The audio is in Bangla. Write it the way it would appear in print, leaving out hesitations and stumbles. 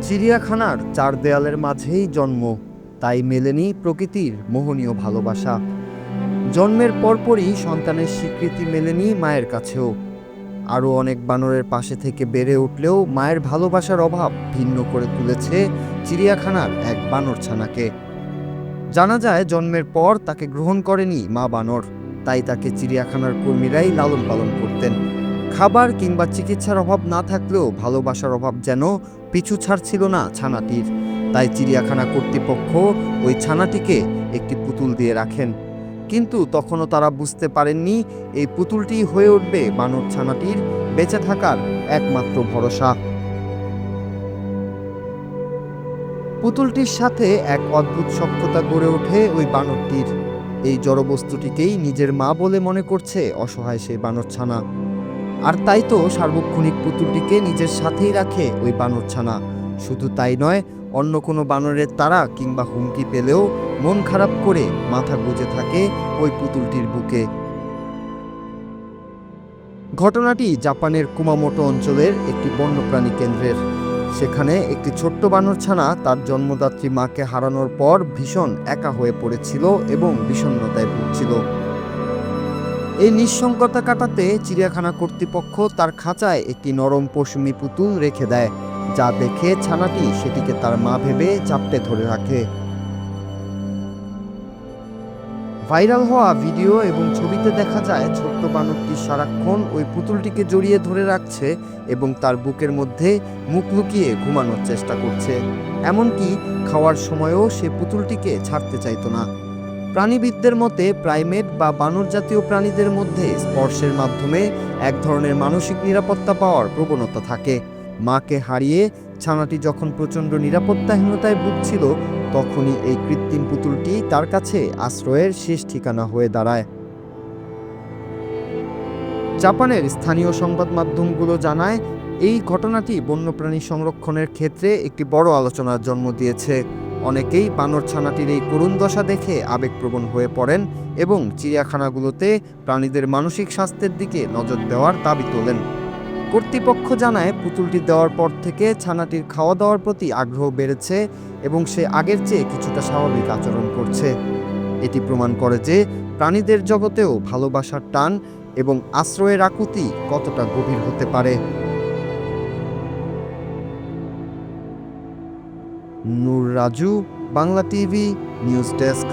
চিড়িয়াখানার চার দেয়ালের মাঝেই জন্ম, তাই মেলেনি প্রকৃতির মোহনীয় ভালোবাসা। জন্মের পরপরই সন্তানের স্বীকৃতি মেলেনি মায়ের কাছেও। আরও অনেক বানরের পাশে থেকে বেড়ে উঠলেও মায়ের ভালোবাসার অভাব ভিন্ন করে তুলেছে চিড়িয়াখানার এক বানরছানাকে। জানা যায় জন্মের পর তাকে গ্রহণ করেনি মা বানর, তাই তাকে চিড়িয়াখানার কর্মীরাই লালন পালন করতেন। খাবার কিংবা চিকিৎসার অভাব না থাকলেও ভালোবাসার অভাব যেন পিছু ছাড়ছিল না ছানাটির। তাই চিড়িয়াখানা কর্তৃপক্ষ ওই ছানাটিকে একটি পুতুল দিয়ে রাখেন। কিন্তু তখনও তারা বুঝতে পারেননি এই পুতুলটি হয়ে উঠবে বানর ছানাটির বেঁচে থাকার একমাত্র ভরসা। পুতুলটির সাথে এক অদ্ভুত সখ্যতা গড়ে ওঠে ওই বানরটির। এই জড়বস্তুটিকেই নিজের মা বলে মনে করছে অসহায় সেই বানরছানা। আর তাই তো সার্বক্ষণিক পুতুলটিকে নিজের সাথেই রাখে ওই বানরছানা। শুধু তাই নয়, অন্য কোনো বানরের তাড়া কিংবা হুমকি পেলেও মন খারাপ করে মাথা গুঁজে থাকে ওই পুতুলটির বুকে। ঘটনাটি জাপানের কুমামোটো অঞ্চলের একটি বন্যপ্রাণী কেন্দ্রের। সেখানে একটি ছোট্ট বানরছানা তার জন্মদাত্রী মাকে হারানোর পর ভীষণ একা হয়ে পড়েছিল এবং বিষণ্ণতায় ভুগছিল। এই নিঃসঙ্গতা কাটাতে চিড়িয়াখানা কর্তৃপক্ষ তার খাঁচায় একটি নরম পশমি পুতুল রেখে দেয়, যা দেখে ছানাটি সেটিকে তার মা ভেবে চাপটে ধরে রাখে। ভাইরাল হওয়া ভিডিও এবং ছবিতে দেখা যায় ছোট্ট বানরটি সারাক্ষণ ওই পুতুলটিকে জড়িয়ে ধরে রাখছে এবং তার বুকের মধ্যে মুখ লুকিয়ে ঘুমানোর চেষ্টা করছে। এমনকি খাওয়ার সময়ও সে পুতুলটিকে ছাড়তে চাইতো না। প্রাণীবিদদের মতে প্রাইমেট বা বানর জাতীয় প্রাণীদের মধ্যে স্পর্শের মাধ্যমে এক ধরনের মানসিক নিরাপত্তা পাওয়ার প্রবণতা থাকে। মাকে হারিয়ে ছানাটি যখন প্রচণ্ড নিরাপত্তাহীনতায় ভুগছিল, তখনই এই কৃত্রিম পুতুলটি তার কাছে আশ্রয়ের শেষ ঠিকানা হয়ে দাঁড়ায়। জাপানের স্থানীয় সংবাদ মাধ্যমগুলো জানায়, এই ঘটনাটি বন্যপ্রাণী সংরক্ষণের ক্ষেত্রে একটি বড় আলোচনার জন্ম দিয়েছে। অনেকেই বানর ছানাটির এই করুণ দশা দেখে আবেগপ্রবণ হয়ে পড়েন এবং চিড়িয়াখানাগুলোতে প্রাণীদের মানসিক স্বাস্থ্যের দিকে নজর দেওয়ার দাবি তোলেন। কর্তৃপক্ষ জানায়, পুতুলটি দেওয়ার পর থেকে ছানাটির খাওয়া দাওয়ার প্রতি আগ্রহ বেড়েছে এবং সে আগের চেয়ে কিছুটা স্বাভাবিক আচরণ করছে। এটি প্রমাণ করে যে প্রাণীদের জগতেও ভালোবাসার টান এবং আশ্রয়ের আকুতি কতটা গভীর হতে পারে। Nur Raju, Bangla TV, news desk.